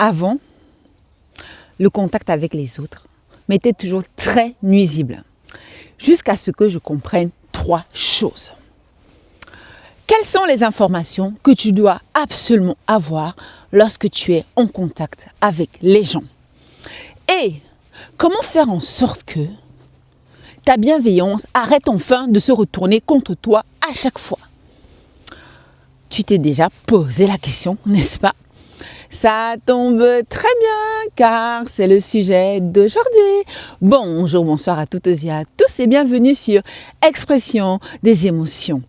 avant, le contact avec les autres m'était toujours très nuisible. Jusqu'à ce que je comprenne 3 choses. Quelles sont les informations que tu dois absolument avoir lorsque tu es en contact avec les gens? Et comment faire en sorte que ta bienveillance arrête enfin de se retourner contre toi à chaque fois? Tu t'es déjà posé la question, n'est-ce pas? Ça tombe très bien car c'est le sujet d'aujourd'hui. Bonjour, bonsoir à toutes et à tous et bienvenue sur Expression des émotions.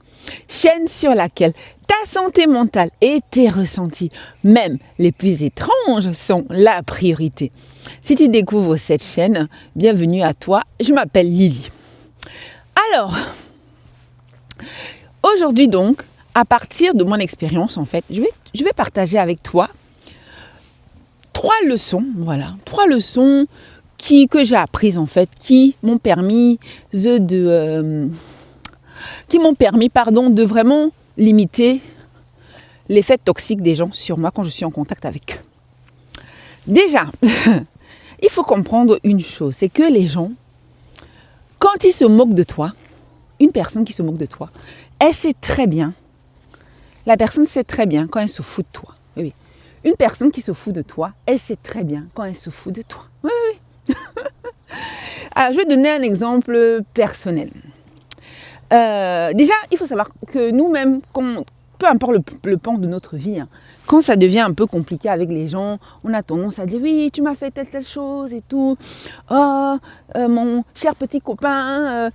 Chaîne sur laquelle ta santé mentale et tes ressentis, même les plus étranges, sont la priorité. Si tu découvres cette chaîne, bienvenue à toi. Je m'appelle Lily. Alors, aujourd'hui donc, à partir de mon expérience en fait, je vais partager avec toi 3 leçons, voilà, 3 leçons que j'ai apprises en fait, qui m'ont permis de vraiment limiter l'effet toxique des gens sur moi quand je suis en contact avec eux. Déjà, il faut comprendre une chose, c'est que les gens, quand ils se moquent de toi, une personne qui se moque de toi, elle sait très bien, la personne sait très bien quand elle se fout de toi. Oui. Une personne qui se fout de toi, elle sait très bien quand elle se fout de toi. Oui. Alors, je vais donner un exemple personnel. Déjà, il faut savoir que nous-mêmes, peu importe le pan de notre vie, hein, quand ça devient un peu compliqué avec les gens, on a tendance à dire « oui, tu m'as fait telle chose et tout. Oh, mon cher petit copain,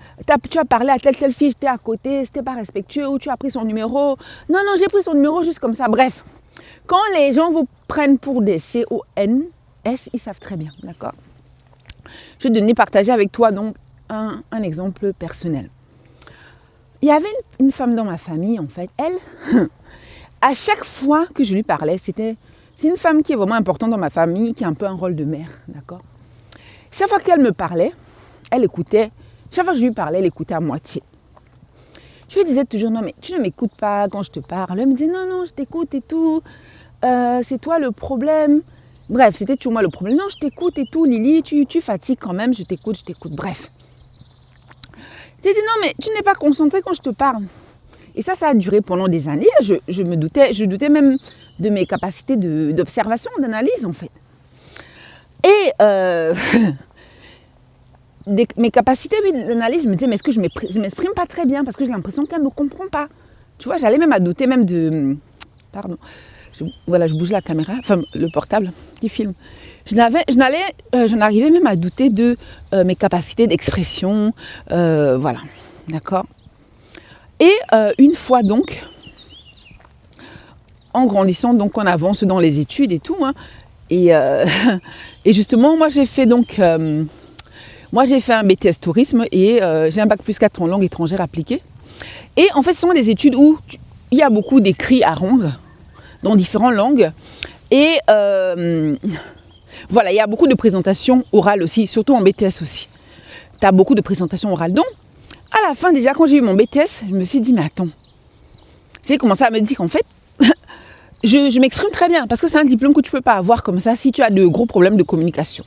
tu as parlé à telle fille, j'étais à côté, c'était pas respectueux ou tu as pris son numéro. Non, j'ai pris son numéro juste comme ça. » Bref, quand les gens vous prennent pour des CONS, ils savent très bien, d'accord? Je vais partager avec toi donc un exemple personnel. Il y avait une femme dans ma famille, en fait. Elle, à chaque fois que je lui parlais, c'est une femme qui est vraiment importante dans ma famille, qui a un peu un rôle de mère, d'accord? Chaque fois qu'elle me parlait, elle écoutait. Chaque fois que je lui parlais, elle écoutait à moitié. Je lui disais toujours, non, mais tu ne m'écoutes pas quand je te parle. Elle me disait, non, je t'écoute et tout. C'est toi le problème. Bref, c'était toujours moi le problème. Non, je t'écoute et tout, Lily, tu fatigues quand même, je t'écoute. Bref. J'ai dit, non, mais tu n'es pas concentrée quand je te parle. Et ça a duré pendant des années. Je doutais même de mes capacités d'observation, d'analyse, en fait. Et mes capacités d'analyse, je me disais, mais est-ce que je ne m'exprime pas très bien? Parce que j'ai l'impression qu'elle ne me comprend pas. Tu vois, j'allais même à douter même de... Pardon. Je bouge la caméra, enfin le portable qui filme. J'en arrivais même à douter de mes capacités d'expression, voilà, d'accord. Et une fois donc, en grandissant, donc on avance dans les études et tout, hein, et justement moi j'ai fait un BTS tourisme et j'ai un bac plus 4 en langue étrangère appliquée. Et en fait ce sont des études où il y a beaucoup d'écrits à rendre dans différentes langues. Et voilà, il y a beaucoup de présentations orales aussi, surtout en BTS aussi. Tu as beaucoup de présentations orales. Donc, à la fin, déjà, quand j'ai eu mon BTS, je me suis dit, mais attends. J'ai commencé à me dire qu'en fait, je m'exprime très bien, parce que c'est un diplôme que tu ne peux pas avoir comme ça si tu as de gros problèmes de communication.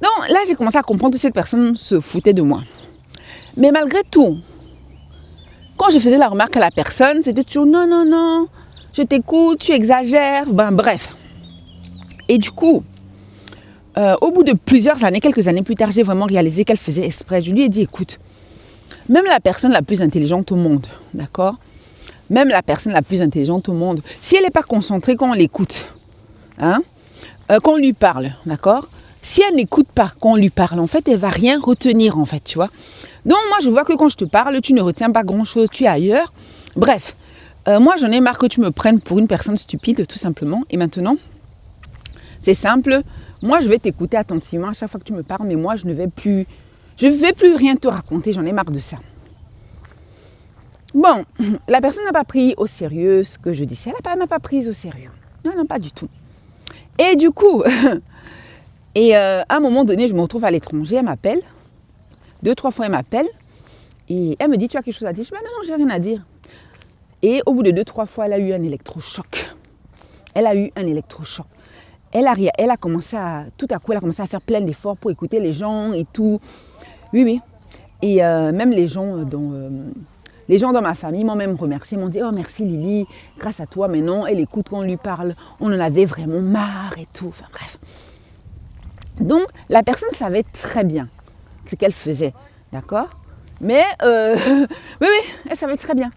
Donc là, j'ai commencé à comprendre que cette personne se foutait de moi. Mais malgré tout, quand je faisais la remarque à la personne, c'était toujours, non, je t'écoute, tu exagères, bref. Et du coup, au bout de plusieurs années, quelques années plus tard, j'ai vraiment réalisé qu'elle faisait exprès. Je lui ai dit, écoute, même la personne la plus intelligente au monde, d'accord? Même la personne la plus intelligente au monde, si elle n'est pas concentrée quand on l'écoute, hein, quand on lui parle, d'accord? Si elle n'écoute pas quand on lui parle, en fait, elle ne va rien retenir, en fait, tu vois? Donc, moi, je vois que quand je te parle, tu ne retiens pas grand-chose, tu es ailleurs. Bref. Moi, j'en ai marre que tu me prennes pour une personne stupide, tout simplement. Et maintenant, c'est simple. Moi, je vais t'écouter attentivement à chaque fois que tu me parles, mais moi, je ne vais plus rien te raconter. J'en ai marre de ça. Bon, la personne n'a pas pris au sérieux ce que je disais. Elle m'a pas prise au sérieux. Non, pas du tout. Et du coup, à un moment donné, je me retrouve à l'étranger. Elle m'appelle. 2-3 fois, elle m'appelle. Et elle me dit, tu as quelque chose à dire? Je dis, non, j'ai rien à dire. Et au bout de 2-3 fois, elle a eu un électrochoc. elle a commencé tout à coup, elle a commencé à faire plein d'efforts pour écouter les gens et tout. Oui, oui. Et même les gens dans ma famille m'ont même remercié, m'ont dit « Oh, merci Lily, grâce à toi, maintenant, elle écoute quand on lui parle. On en avait vraiment marre et tout. » Enfin, bref. Donc, la personne savait très bien ce qu'elle faisait, d'accord? Mais, oui, elle savait très bien.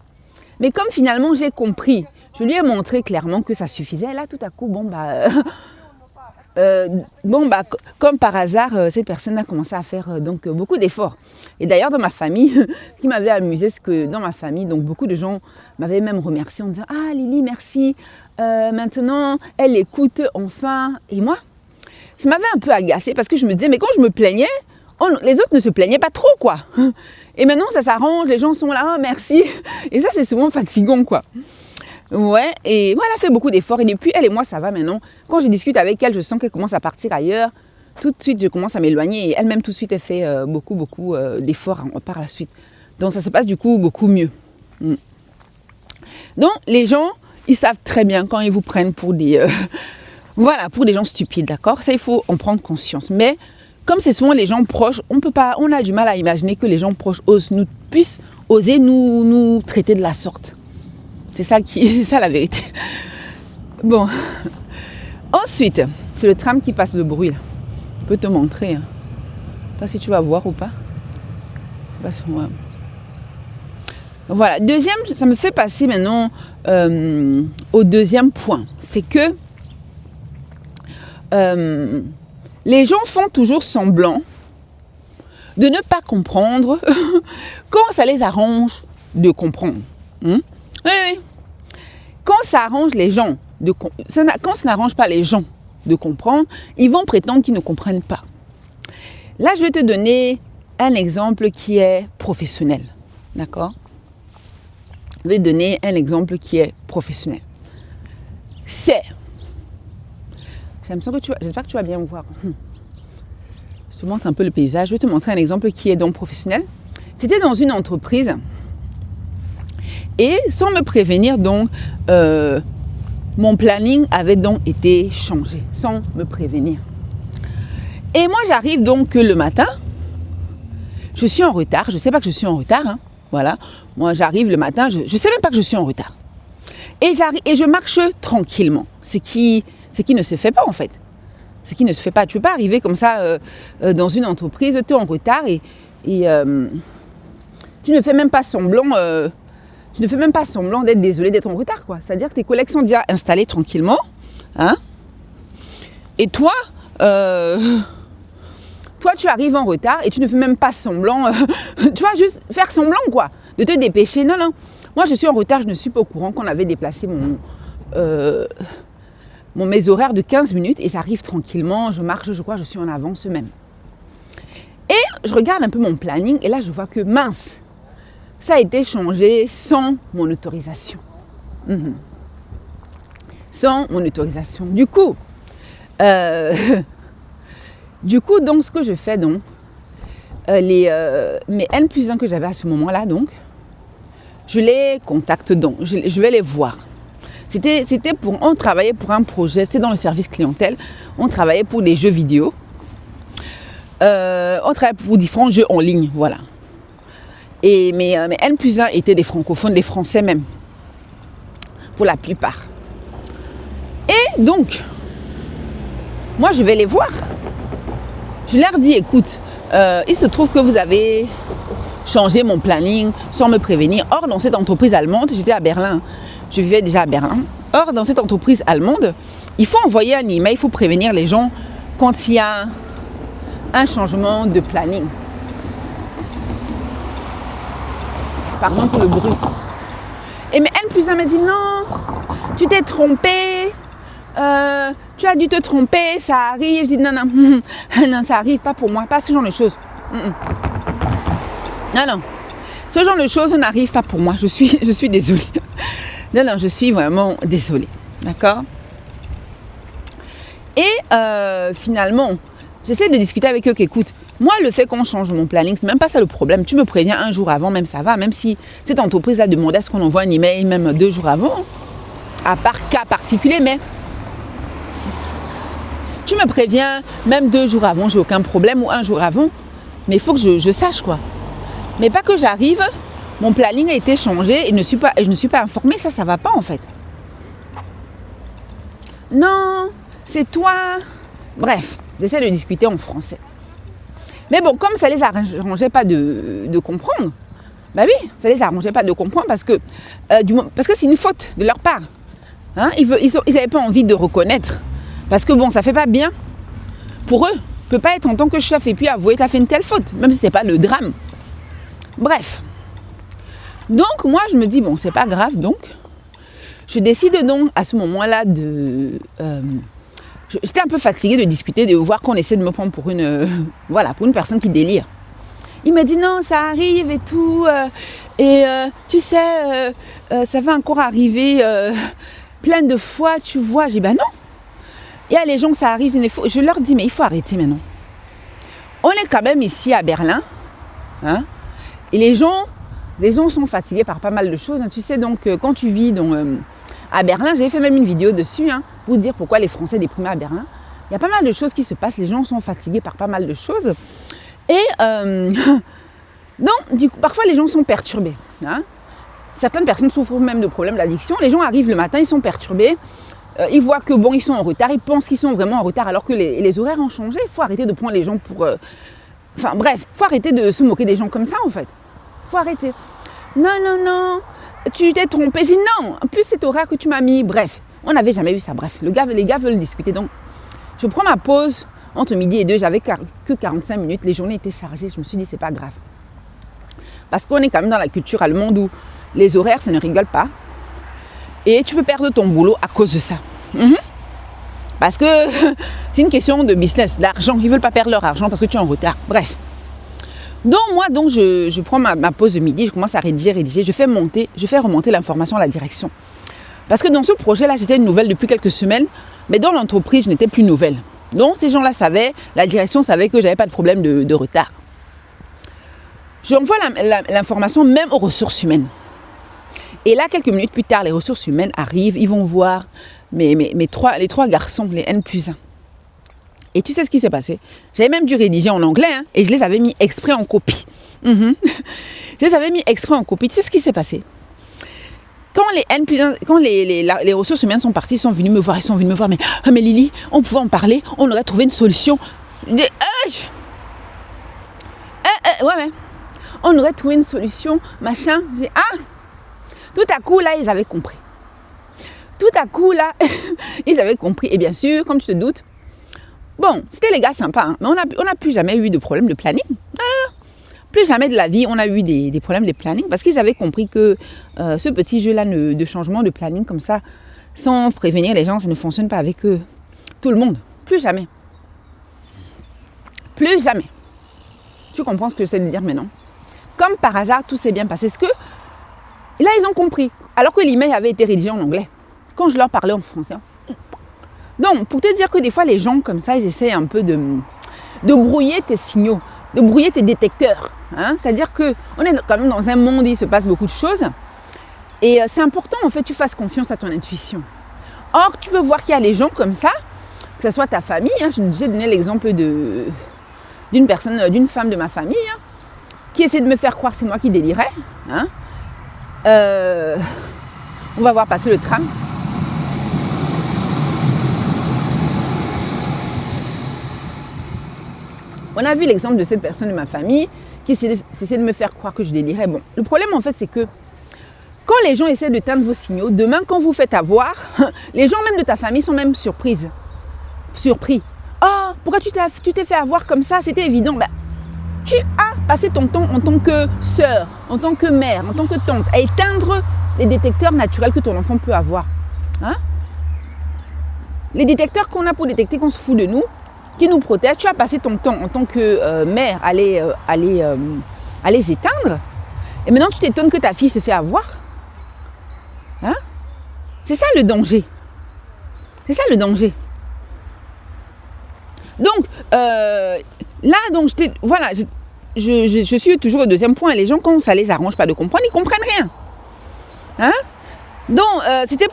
Mais comme finalement, j'ai compris, je lui ai montré clairement que ça suffisait. Là, tout à coup, comme par hasard, cette personne a commencé à faire donc beaucoup d'efforts. Et d'ailleurs, dans ma famille, ce qui m'avait amusé, c'est que dans ma famille, donc beaucoup de gens m'avaient même remercié en disant « Ah Lily, merci, maintenant, elle écoute enfin. » Et moi, ça m'avait un peu agacée parce que je me disais « Mais quand je me plaignais, les autres ne se plaignaient pas trop, quoi. » Et maintenant, ça s'arrange, les gens sont là, oh, merci. Et ça, c'est souvent fatigant, quoi. Ouais, et voilà, elle a fait beaucoup d'efforts. Et depuis, elle et moi, ça va maintenant. Quand je discute avec elle, je sens qu'elle commence à partir ailleurs. Tout de suite, je commence à m'éloigner. Et elle-même, tout de suite, elle fait beaucoup d'efforts par la suite. Donc, ça se passe du coup beaucoup mieux. Donc, les gens, ils savent très bien quand ils vous prennent pour des... pour des gens stupides, d'accord? Ça, il faut en prendre conscience. Mais comme c'est souvent les gens proches, on a du mal à imaginer que les gens proches puissent oser nous traiter de la sorte. C'est ça la vérité. Bon. Ensuite, c'est le tram qui passe le bruit. Là. Je peux te montrer. Je ne sais pas si tu vas voir ou pas. Voilà. Deuxième, ça me fait passer maintenant au deuxième point. C'est que les gens font toujours semblant de ne pas comprendre quand ça les arrange de comprendre. Oui. Quand ça arrange les gens, quand ça n'arrange pas les gens de comprendre, ils vont prétendre qu'ils ne comprennent pas. Là, je vais te donner un exemple qui est professionnel. D'accord? Je vais te donner un exemple qui est professionnel. J'espère que tu vas bien me voir. Je te montre un peu le paysage. Je vais te montrer un exemple qui est donc professionnel. C'était dans une entreprise. Et sans me prévenir, donc, mon planning avait donc été changé, sans me prévenir. Et moi, j'arrive donc le matin, je suis en retard, je ne sais pas que je suis en retard, hein, voilà. Moi, j'arrive le matin, je ne sais même pas que je suis en retard. Et je marche tranquillement, ce qui ne se fait pas en fait. Ce qui ne se fait pas. Tu ne peux pas arriver comme ça dans une entreprise, tu es en retard et tu ne fais même pas semblant... Tu ne fais même pas semblant d'être désolé d'être en retard, quoi. C'est-à-dire que tes collègues sont déjà installés tranquillement, hein. Et toi, tu arrives en retard et tu ne fais même pas semblant, tu vois, juste faire semblant, quoi, de te dépêcher. Non, non. Moi, je suis en retard, je ne suis pas au courant qu'on avait déplacé mes horaires de 15 minutes et j'arrive tranquillement, je marche, je crois, je suis en avance même. Et je regarde un peu mon planning et là, je vois que mince, ça a été changé sans mon autorisation. Sans mon autorisation. Du coup, donc, ce que je fais, donc, mes N+1 que j'avais à ce moment-là, donc, je les contacte donc, je vais les voir. On travaillait pour un projet, c'est dans le service clientèle, on travaillait pour des jeux vidéo, on travaillait pour différents jeux en ligne, voilà. Et mes N+1 étaient des francophones, des Français même, pour la plupart. Et donc, moi je vais les voir. Je leur dis, écoute, il se trouve que vous avez changé mon planning sans me prévenir. Or, dans cette entreprise allemande, j'étais à Berlin, je vivais déjà à Berlin. Or, dans cette entreprise allemande, il faut envoyer un email, il faut prévenir les gens quand il y a un changement de planning. Pardon pour le bruit. Et mes N+1 m'a dit non, tu t'es trompé, tu as dû te tromper, ça arrive. Je dis non, non, ça arrive pas pour moi, pas ce genre de choses. Non, ce genre de choses n'arrive pas pour moi, je suis désolée. Non, je suis vraiment désolée, d'accord? Et finalement, j'essaie de discuter avec eux qu'écoute, moi, le fait qu'on change mon planning, c'est même pas ça le problème. Tu me préviens un jour avant, même ça va. Même si cette entreprise a demandé à ce qu'on envoie un email même 2 jours avant, à part cas particulier, mais Tu me préviens, même 2 jours avant, j'ai aucun problème, ou 1 jour avant. Mais il faut que je sache quoi. Mais pas que j'arrive, mon planning a été changé et je ne suis pas informée, ça va pas en fait. Non, c'est toi. Bref, j'essaie de discuter en français. Mais bon, comme ça les arrangeait pas de comprendre, bah oui, ça les arrangeait pas de comprendre parce que c'est une faute de leur part. Hein, ils n'avaient pas envie de reconnaître. Parce que bon, ça fait pas bien. Pour eux, ne peut pas être en tant que chef et puis avouer que tu as fait une telle faute, même si c'est pas le drame. Bref. Donc moi je me dis, bon, c'est pas grave, donc je décide donc à ce moment-là de... j'étais un peu fatiguée de discuter, de voir qu'on essaie de me prendre pour une personne qui délire. Il me dit non, ça arrive et tout, tu sais, ça va encore arriver plein de fois, tu vois. J'ai dit, ben non. Il y a les gens, ça arrive, je leur dis, mais il faut arrêter maintenant. On est quand même ici à Berlin, hein, et les gens sont fatigués par pas mal de choses. Hein. Tu sais, donc, quand tu vis à Berlin, j'avais fait même une vidéo dessus, hein, pour dire pourquoi les Français déprimés à Berlin. Il y a pas mal de choses qui se passent, les gens sont fatigués par pas mal de choses. Et donc, du coup, parfois les gens sont perturbés. Hein. Certaines personnes souffrent même de problèmes d'addiction. Les gens arrivent le matin, ils sont perturbés. Ils voient que bon, ils sont en retard, ils pensent qu'ils sont vraiment en retard alors que les horaires ont changé. Il faut arrêter de prendre les gens pour... Enfin bref, il faut arrêter de se moquer des gens comme ça en fait. Il faut arrêter. Non, tu t'es trompé. J'ai dit non, en plus cet horaire que tu m'as mis, bref. On n'avait jamais eu ça, bref. Les gars veulent discuter. Donc, je prends ma pause entre midi et 2, j'avais que 45 minutes. Les journées étaient chargées, je me suis dit c'est pas grave. Parce qu'on est quand même dans la culture allemande où les horaires, ça ne rigole pas. Et tu peux perdre ton boulot à cause de ça. Parce que c'est une question de business, d'argent. Ils ne veulent pas perdre leur argent parce que tu es en retard. Bref. Donc moi, je prends ma pause de midi, je commence à rédiger. Je fais remonter l'information à la direction. Parce que dans ce projet-là, j'étais une nouvelle depuis quelques semaines. Mais dans l'entreprise, je n'étais plus nouvelle. Donc ces gens-là savaient, la direction savait que je n'avais pas de problème de retard. J'envoie l'information même aux ressources humaines. Et là, quelques minutes plus tard, les ressources humaines arrivent, ils vont voir les 3 garçons, les N+1. Et tu sais ce qui s'est passé? J'avais même dû rédiger en anglais, hein, et je les avais mis exprès en copie. Je les avais mis exprès en copie. Tu sais ce qui s'est passé? Quand les N+1, quand les ressources humaines sont parties, ils sont venus me voir, mais Lily, on pouvait en parler, on aurait trouvé une solution. Je dis, ouais. On aurait trouvé une solution, machin. J'ai tout à coup, là, ils avaient compris. Ils avaient compris. Et bien sûr, comme tu te doutes, bon, c'était les gars sympas, hein, mais on n'a plus jamais eu de problème de planning. Plus jamais de la vie, on a eu des problèmes de planning parce qu'ils avaient compris que ce petit jeu-là de changement de planning comme ça, sans prévenir les gens, ça ne fonctionne pas avec tout le monde. Plus jamais. Tu comprends ce que j'essaie de dire maintenant? Comme par hasard, tout s'est bien passé. Là, ils ont compris. Alors que l'email avait été rédigé en anglais. Quand je leur parlais en français. Donc, pour te dire que des fois, les gens comme ça, ils essaient un peu de brouiller tes signaux, de brouiller tes détecteurs. Hein? C'est-à-dire qu'on est quand même dans un monde où il se passe beaucoup de choses. Et c'est important, en fait, tu fasses confiance à ton intuition. Or, tu peux voir qu'il y a les gens comme ça, que ce soit ta famille. Hein, j'ai donné l'exemple d'une femme de ma famille, hein, qui essaie de me faire croire que c'est moi qui délirais. Hein. On va voir passer le tram. On a vu l'exemple de cette personne de ma famille qui essaie de me faire croire que je délirais. Bon, le problème en fait c'est que quand les gens essaient de teindre vos signaux, demain quand vous faites avoir, les gens même de ta famille sont même surpris. Oh, pourquoi tu t'es fait avoir comme ça? C'était évident. Ben, tu as passé ton temps en tant que sœur, en tant que mère, en tant que tante, à éteindre les détecteurs naturels que ton enfant peut avoir. Hein? Les détecteurs qu'on a pour détecter qu'on se fout de nous, qui nous protègent, tu as passé ton temps en tant que mère à les éteindre. Et maintenant, tu t'étonnes que ta fille se fait avoir. Hein? C'est ça le danger. Donc, là, donc, je suis toujours au deuxième point. Les gens, quand ça les arrange pas de comprendre, ils comprennent rien. Hein? Donc, c'était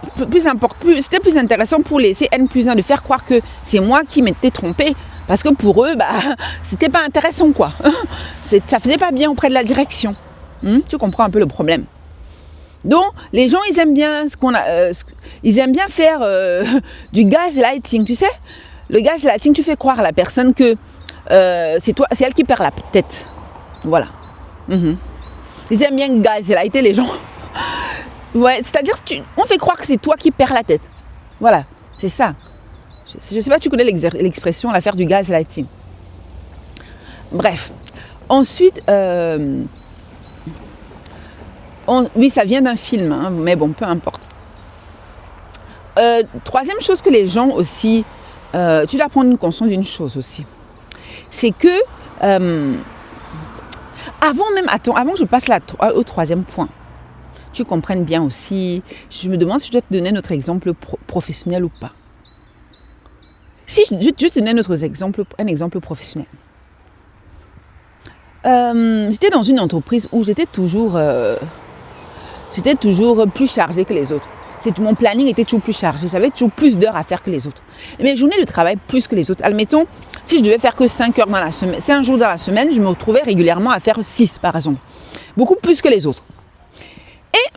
c'était plus intéressant pour les N+1 de faire croire que c'est moi qui m'étais trompée. Parce que pour eux, c'était pas intéressant, quoi. Ça faisait pas bien auprès de la direction. Tu comprends un peu le problème. Donc, les gens, ils aiment bien ils aiment bien faire du gaslighting, tu sais. Le gaslighting, tu fais croire à la personne que c'est elle qui perd la tête. Voilà. Ils aiment bien gaslighter les gens. Ouais, c'est-à-dire on fait croire que c'est toi qui perds la tête. Voilà, c'est ça. Je ne sais pas si tu connais l'expression, l'affaire du gaslighting. Bref. Ensuite, oui, ça vient d'un film, hein, mais bon, peu importe. Troisième chose que les gens aussi, tu dois prendre une conscience d'une chose aussi. C'est que, avant que je passe au troisième point, tu comprennes bien aussi, je me demande si je dois te donner notre exemple professionnel ou pas. Si je te donner un exemple professionnel. J'étais dans une entreprise où j'étais toujours plus chargée que les autres. Mon planning était toujours plus chargé. J'avais toujours plus d'heures à faire que les autres. Et mes journées de travail plus que les autres. Admettons, si je devais faire que 5 heures dans la semaine, 5 jours dans la semaine, je me retrouvais régulièrement à faire 6 par exemple. Beaucoup plus que les autres. Et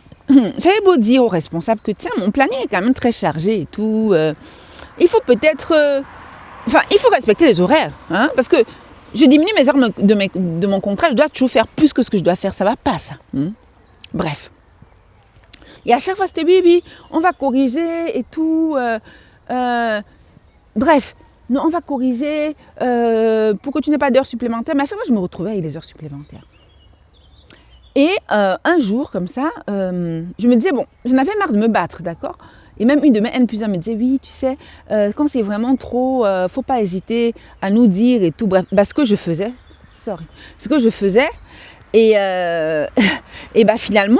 j'avais beau dire aux responsables que tiens, mon planning est quand même très chargé et tout. Il faut peut-être... il faut respecter les horaires. Hein, parce que je diminue mes heures de mon contrat. Je dois toujours faire plus que ce que je dois faire. Ça ne va pas, ça. Bref. Et à chaque fois, c'était oui, on va corriger et tout. Bref, non, on va corriger pour que tu n'aies pas d'heures supplémentaires. Mais à chaque fois, je me retrouvais avec des heures supplémentaires. Et un jour, comme ça, je me disais, bon, j'en avais marre de me battre, d'accord ? Et même une de mes N+1 me disait, oui, tu sais, quand c'est vraiment trop, faut pas hésiter à nous dire et tout. Bref, ce que je faisais, et finalement,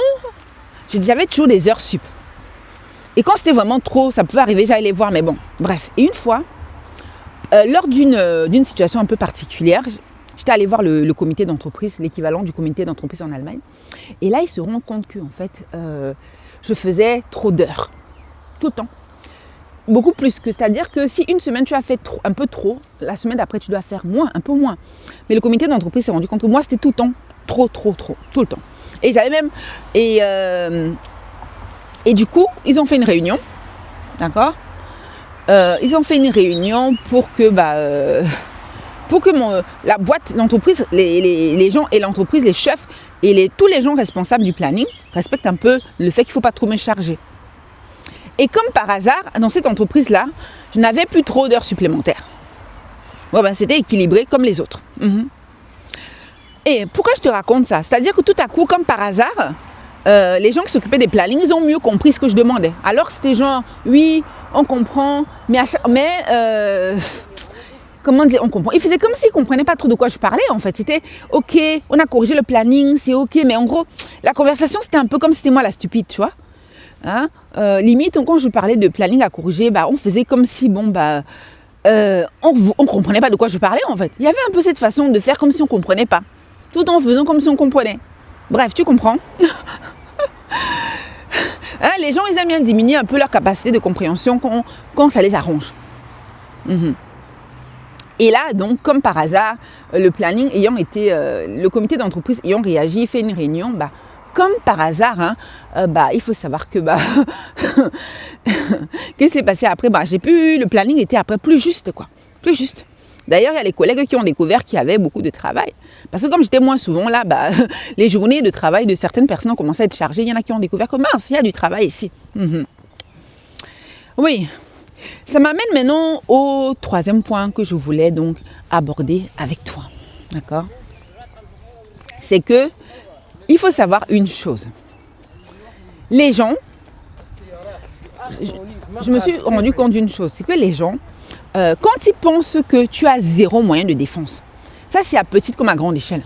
j'avais toujours des heures sup. Et quand c'était vraiment trop, ça pouvait arriver, j'allais les voir, mais bon, bref. Et une fois, lors d'une situation un peu particulière, j'étais allée voir le comité d'entreprise, l'équivalent du comité d'entreprise en Allemagne. Et là, ils se rendent compte que, en fait, je faisais trop d'heures. Tout le temps. Beaucoup plus que, c'est-à-dire que si une semaine tu as fait un peu trop, la semaine d'après tu dois faire un peu moins. Mais le comité d'entreprise s'est rendu compte que moi c'était tout le temps, trop, tout le temps. Et j'avais même, et du coup ils ont fait une réunion, d'accord. Ils ont fait une réunion pour que la boîte, l'entreprise, les gens et l'entreprise, les chefs et tous les gens responsables du planning respectent un peu le fait qu'il ne faut pas trop me charger. Et comme par hasard, dans cette entreprise-là, je n'avais plus trop d'heures supplémentaires. Bon, c'était équilibré comme les autres. Et pourquoi je te raconte ça ? C'est-à-dire que tout à coup, comme par hasard, les gens qui s'occupaient des plannings, ils ont mieux compris ce que je demandais. Alors c'était genre, oui, on comprend, comment dire, on comprend. Ils faisaient comme s'ils ne comprenaient pas trop de quoi je parlais, en fait. C'était, ok, on a corrigé le planning, c'est ok, mais en gros, la conversation, c'était un peu comme si c'était moi la stupide, tu vois. Hein, limite, quand je parlais de planning à corriger, on faisait comme si, on ne comprenait pas de quoi je parlais, en fait. Il y avait un peu cette façon de faire comme si on ne comprenait pas, tout en faisant comme si on comprenait. Bref, tu comprends. Hein, les gens, ils aiment bien diminuer un peu leur capacité de compréhension quand ça les arrange. Et là, donc, comme par hasard, le planning ayant été, le comité d'entreprise ayant réagi, fait une réunion, comme par hasard, hein, il faut savoir que qu'est-ce qui s'est passé après, le planning était après plus juste, quoi. Plus juste. D'ailleurs, il y a les collègues qui ont découvert qu'il y avait beaucoup de travail. Parce que comme j'étais moins souvent là, les journées de travail de certaines personnes ont commencé à être chargées. Il y en a qui ont découvert que mince, il y a du travail ici. Oui, ça m'amène maintenant au troisième point que je voulais donc aborder avec toi. D'accord ? C'est que il faut savoir une chose. Les gens, je me suis rendu compte d'une chose, c'est que les gens, quand ils pensent que tu as zéro moyen de défense, ça c'est à petite comme à grande échelle.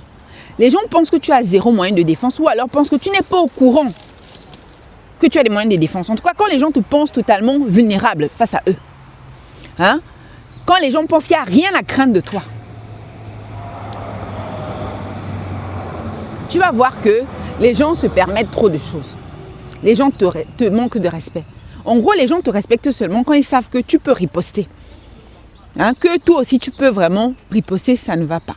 Les gens pensent que tu as zéro moyen de défense ou alors pensent que tu n'es pas au courant que tu as des moyens de défense. En tout cas, quand les gens te pensent totalement vulnérable face à eux. Hein? Quand les gens pensent qu'il n'y a rien à craindre de toi. Tu vas voir que les gens se permettent trop de choses. les gens te manquent de respect. En gros, les gens te respectent seulement quand ils savent que tu peux riposter. Hein, que toi aussi, tu peux vraiment riposter, ça ne va pas.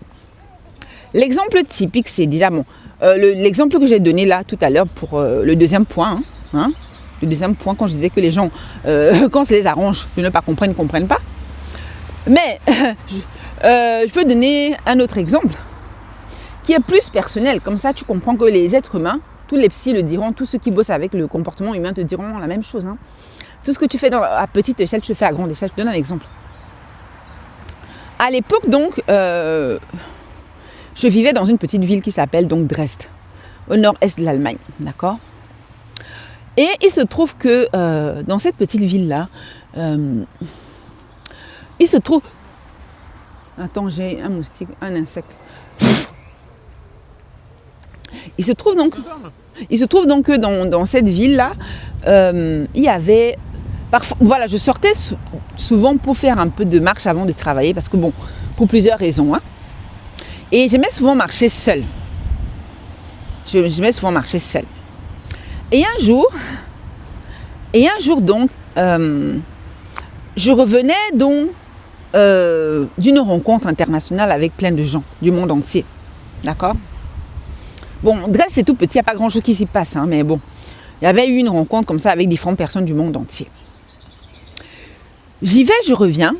L'exemple typique, c'est déjà bon. L'exemple que j'ai donné là tout à l'heure pour le deuxième point. Le deuxième point, quand je disais que les gens, quand ça les arrange de ne pas comprendre, ne comprennent pas. Mais je peux donner un autre exemple qui est plus personnel. Comme ça, tu comprends que les êtres humains, tous les psys le diront, tous ceux qui bossent avec le comportement humain te diront la même chose. Hein. Tout ce que tu fais à petite échelle, tu le fais à grande échelle. Je te donne un exemple. À l'époque, donc, je vivais dans une petite ville qui s'appelle donc Dresde, au nord-est de l'Allemagne, d'accord ? Et il se trouve que dans cette petite ville-là, il se trouve... Attends, j'ai un moustique, un insecte. Il se trouve donc que dans cette ville-là, il y avait... Parfois, voilà, je sortais souvent pour faire un peu de marche avant de travailler, parce que bon, pour plusieurs raisons. Hein. Et j'aimais souvent marcher seule. Et un jour donc, je revenais donc d'une rencontre internationale avec plein de gens du monde entier. D'accord ? Bon, Dresde, c'est tout petit, il n'y a pas grand-chose qui s'y passe, hein, mais bon, il y avait eu une rencontre comme ça avec différentes personnes du monde entier. J'y vais, je reviens,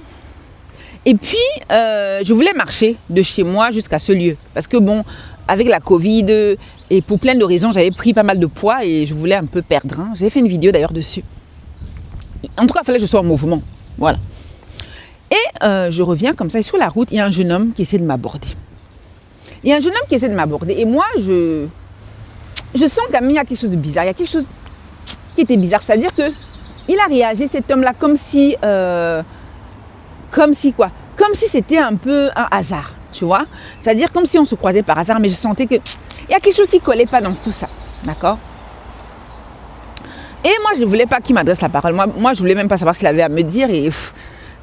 et puis je voulais marcher de chez moi jusqu'à ce lieu, parce que bon, avec la Covid et pour plein de raisons, j'avais pris pas mal de poids et je voulais un peu perdre. Hein. J'avais fait une vidéo d'ailleurs dessus. En tout cas, il fallait que je sois en mouvement, voilà. Et je reviens comme ça, et sur la route, il y a un jeune homme qui essaie de m'aborder. Et moi, je sens quand même il y a quelque chose de bizarre. Il y a quelque chose qui était bizarre. C'est-à-dire qu'il a réagi, cet homme-là, comme si c'était un peu un hasard, tu vois. C'est-à-dire comme si on se croisait par hasard, mais je sentais qu'il y a quelque chose qui ne collait pas dans tout ça. D'accord ? Et moi, je ne voulais pas qu'il m'adresse la parole. Moi, je ne voulais même pas savoir ce qu'il avait à me dire. Et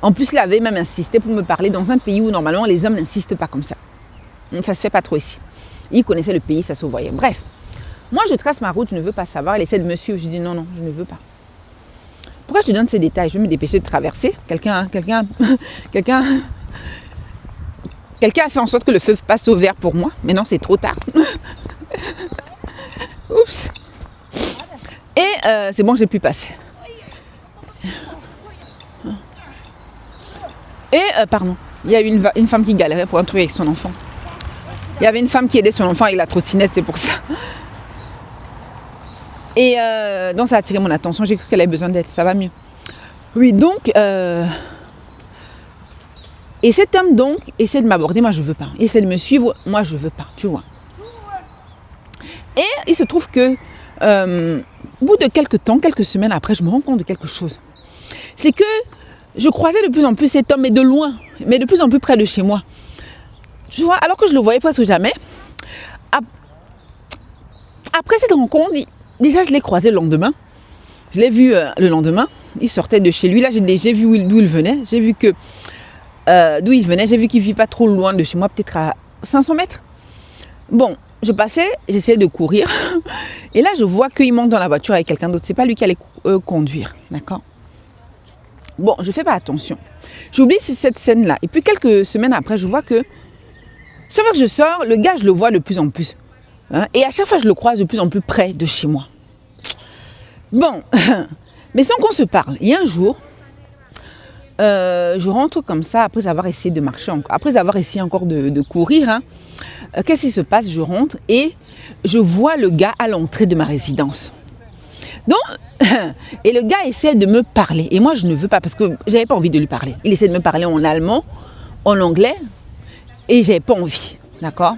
en plus, il avait même insisté pour me parler dans un pays où normalement les hommes n'insistent pas comme ça. Ça se fait pas trop ici. Il connaissait le pays, ça se voyait. Bref, moi je trace ma route, je ne veux pas savoir. Il essaie de me suivre, je dis non, je ne veux pas. Pourquoi je te donne ces détails ? Je vais me dépêcher de traverser. Quelqu'un a fait en sorte que le feu passe au vert pour moi. Mais non, c'est trop tard. Oups. Et c'est bon, j'ai pu passer. Et pardon, il y a eu une femme qui galérait pour un truc avec son enfant. Il y avait une femme qui aidait son enfant avec la trottinette, c'est pour ça. Et donc ça a attiré mon attention, j'ai cru qu'elle avait besoin d'aide, ça va mieux. Oui, donc, et cet homme donc essaie de m'aborder, moi je veux pas. Il essaie de me suivre, moi je veux pas, tu vois. Et il se trouve que, au bout de quelques semaines après, je me rends compte de quelque chose. C'est que je croisais de plus en plus cet homme, mais de loin, mais de plus en plus près de chez moi. Tu vois, alors que je le voyais presque jamais. Après cette rencontre, déjà je l'ai croisé le lendemain. Je l'ai vu le lendemain. Il sortait de chez lui. Là, j'ai vu d'où il venait. J'ai vu que d'où il venait. J'ai vu qu'il ne vit pas trop loin de chez moi, peut-être à 500 mètres. Bon, je passais, j'essayais de courir. Et là, je vois qu'il monte dans la voiture avec quelqu'un d'autre. C'est pas lui qui allait conduire, d'accord ? Bon, je ne fais pas attention. J'oublie cette scène-là. Et puis quelques semaines après, je vois que chaque fois que je sors, le gars, je le vois de plus en plus. Hein, et à chaque fois, je le croise de plus en plus près de chez moi. Bon, mais sans qu'on se parle. Et un jour, je rentre comme ça, après avoir essayé de marcher, après avoir essayé encore de courir. Hein, qu'est-ce qui se passe ? Je rentre et je vois le gars à l'entrée de ma résidence. Donc, et le gars essaie de me parler. Et moi, je ne veux pas parce que je n'avais pas envie de lui parler. Il essaie de me parler en allemand, en anglais. Et j'avais pas envie, d'accord ?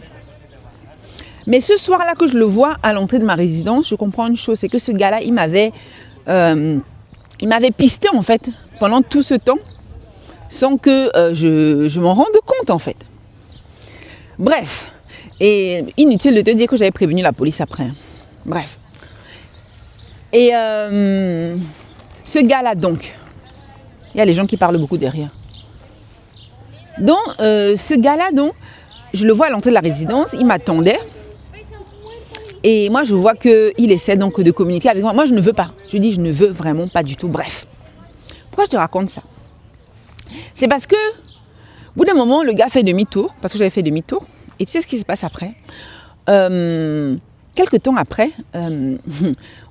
Mais ce soir-là que je le vois à l'entrée de ma résidence, je comprends une chose, c'est que ce gars-là, il m'avait pisté en fait pendant tout ce temps, sans que je m'en rende compte en fait. Bref, et inutile de te dire que j'avais prévenu la police après. Bref. Et ce gars-là donc, il y a les gens qui parlent beaucoup derrière. Donc, ce gars-là, donc, je le vois à l'entrée de la résidence, il m'attendait. Et moi, je vois qu'il essaie donc de communiquer avec moi. Moi, je ne veux pas. Je dis, je ne veux vraiment pas du tout. Bref. Pourquoi je te raconte ça? C'est parce que, au bout d'un moment, le gars fait demi-tour, parce que j'avais fait demi-tour. Et tu sais ce qui se passe après? Quelques temps après,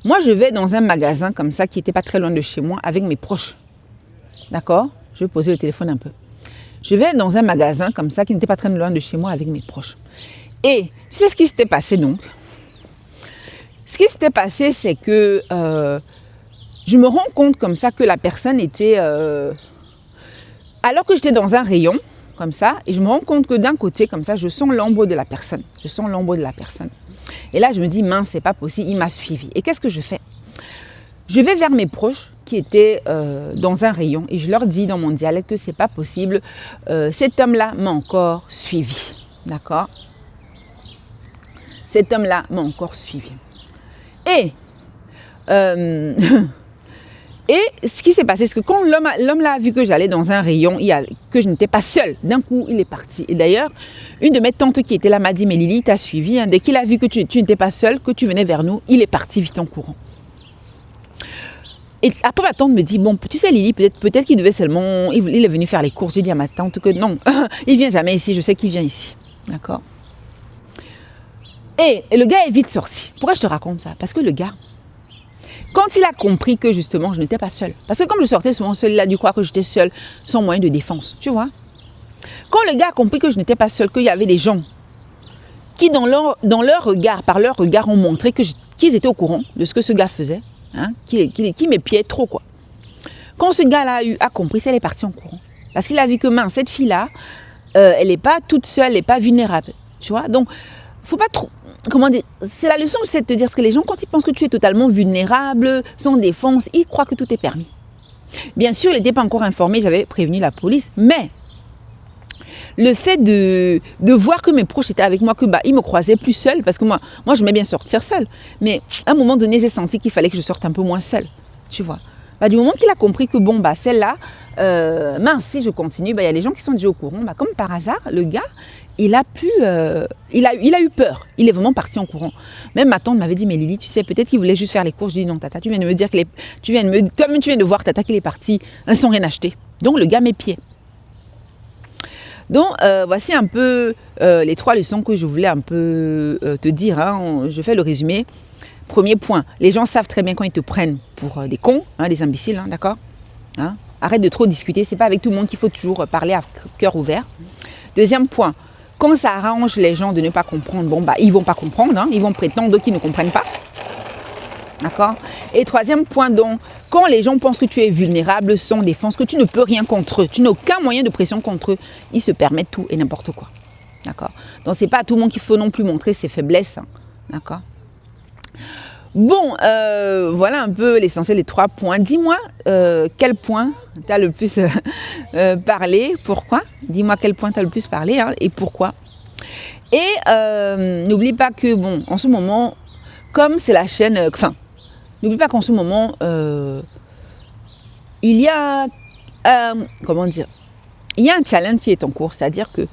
moi, je vais dans un magasin comme ça, qui n'était pas très loin de chez moi, avec mes proches. D'accord? Je vais poser le téléphone un peu. Je vais dans un magasin comme ça, qui n'était pas très loin de chez moi, avec mes proches. Et tu sais ce qui s'était passé donc? Ce qui s'était passé, c'est que je me rends compte comme ça que la personne était... alors que j'étais dans un rayon, comme ça, et je me rends compte que d'un côté, comme ça, je sens l'ombre de la personne. Je sens l'ombre de la personne. Et là, je me dis, mince, c'est pas possible, il m'a suivi. Et qu'est-ce que je fais? Je vais vers mes proches qui étaient dans un rayon et je leur dis dans mon dialecte que c'est pas possible. Cet homme-là m'a encore suivi. D'accord? Cet homme-là m'a encore suivi. Et ce qui s'est passé, c'est que quand l'homme-là a vu que j'allais dans un rayon, que je n'étais pas seule, d'un coup, il est parti. Et d'ailleurs, une de mes tantes qui était là m'a dit, mais Lily, t'as suivi. Hein, dès qu'il a vu que tu n'étais pas seule, que tu venais vers nous, il est parti vite en courant. Et après, ma tante me dit, bon, tu sais Lily, peut-être qu'il devait seulement... Il est venu faire les courses. J'ai dit à ma tante que non, il vient jamais ici, je sais qu'il vient ici. D'accord? Et le gars est vite sorti. Pourquoi je te raconte ça? Parce que le gars, quand il a compris que justement je n'étais pas seule, parce que comme je sortais souvent seule, il a dû croire que j'étais seule, sans moyen de défense, tu vois. Quand le gars a compris que je n'étais pas seule, qu'il y avait des gens qui dans leur regard, par leur regard, ont montré qu'ils étaient au courant de ce que ce gars faisait, hein, qui m'épiait trop quoi. Quand ce gars-là a compris, elle est partie en courant. Parce qu'il a vu que mince, cette fille-là, elle n'est pas toute seule, elle n'est pas vulnérable, tu vois. Donc, faut pas trop... Comment dire, c'est la leçon, c'est de te dire que les gens, quand ils pensent que tu es totalement vulnérable, sans défense, ils croient que tout est permis. Bien sûr, il n'était pas encore informé, j'avais prévenu la police, mais le fait de voir que mes proches étaient avec moi, que ils me croisaient plus seule, parce que moi j'aimais bien sortir seule, mais à un moment donné, j'ai senti qu'il fallait que je sorte un peu moins seule, tu vois. Du moment qu'il a compris que bon, celle-là, mince, si je continue, il y a des gens qui sont déjà au courant, comme par hasard, le gars, il a eu peur. Il est vraiment parti en courant. Même ma tante m'avait dit, mais Lily, tu sais, peut-être qu'il voulait juste faire les courses. Je dis, non, Tata, tu viens de me dire toi-même, tu viens de voir Tata qu'il est parti sans rien acheter. Donc, le gars m'épiait. Donc, voici un peu les 3 leçons que je voulais un peu te dire. Hein. Je fais le résumé. Premier point, les gens savent très bien quand ils te prennent pour des cons, hein, des imbéciles, hein, d'accord, hein. Arrête de trop discuter, c'est pas avec tout le monde qu'il faut toujours parler à cœur ouvert. Deuxième point, quand ça arrange les gens de ne pas comprendre, ils vont pas comprendre, hein, ils vont prétendre qu'ils ne comprennent pas. D'accord? Et troisième point, donc, quand les gens pensent que tu es vulnérable, sans défense, que tu ne peux rien contre eux, tu n'as aucun moyen de pression contre eux, ils se permettent tout et n'importe quoi. D'accord? Donc, c'est pas à tout le monde qu'il faut non plus montrer ses faiblesses. Hein, d'accord? Bon, voilà un peu l'essentiel des 3 points. Dis-moi quel point tu as le plus parlé, pourquoi? Dis-moi quel point tu as le plus parlé, hein, et pourquoi. Et n'oublie pas que, bon, en ce moment, comme c'est la chaîne... n'oublie pas qu'en ce moment, il y a... comment dire? Il y a un challenge qui est en cours, c'est-à-dire que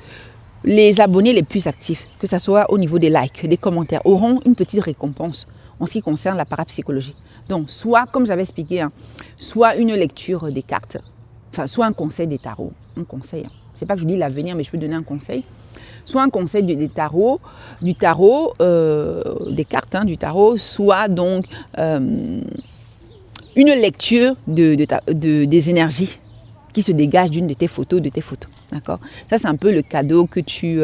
les abonnés les plus actifs, que ce soit au niveau des likes, des commentaires, auront une petite récompense en ce qui concerne la parapsychologie. Donc, soit, comme j'avais expliqué, hein, soit une lecture des cartes, soit un conseil des tarots, un conseil. Hein. C'est pas que je dis l'avenir, mais je peux donner un conseil. Soit un conseil des tarots, des cartes, hein, du tarot, soit donc une lecture des énergies qui se dégagent d'une de tes photos, d'accord? Ça, c'est un peu le cadeau que tu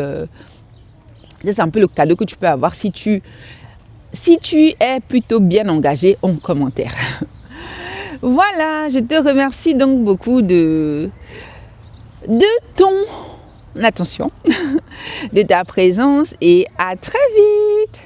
peux avoir si tu es plutôt bien engagé en commentaire. Voilà, je te remercie donc beaucoup de ton attention, de ta présence et à très vite.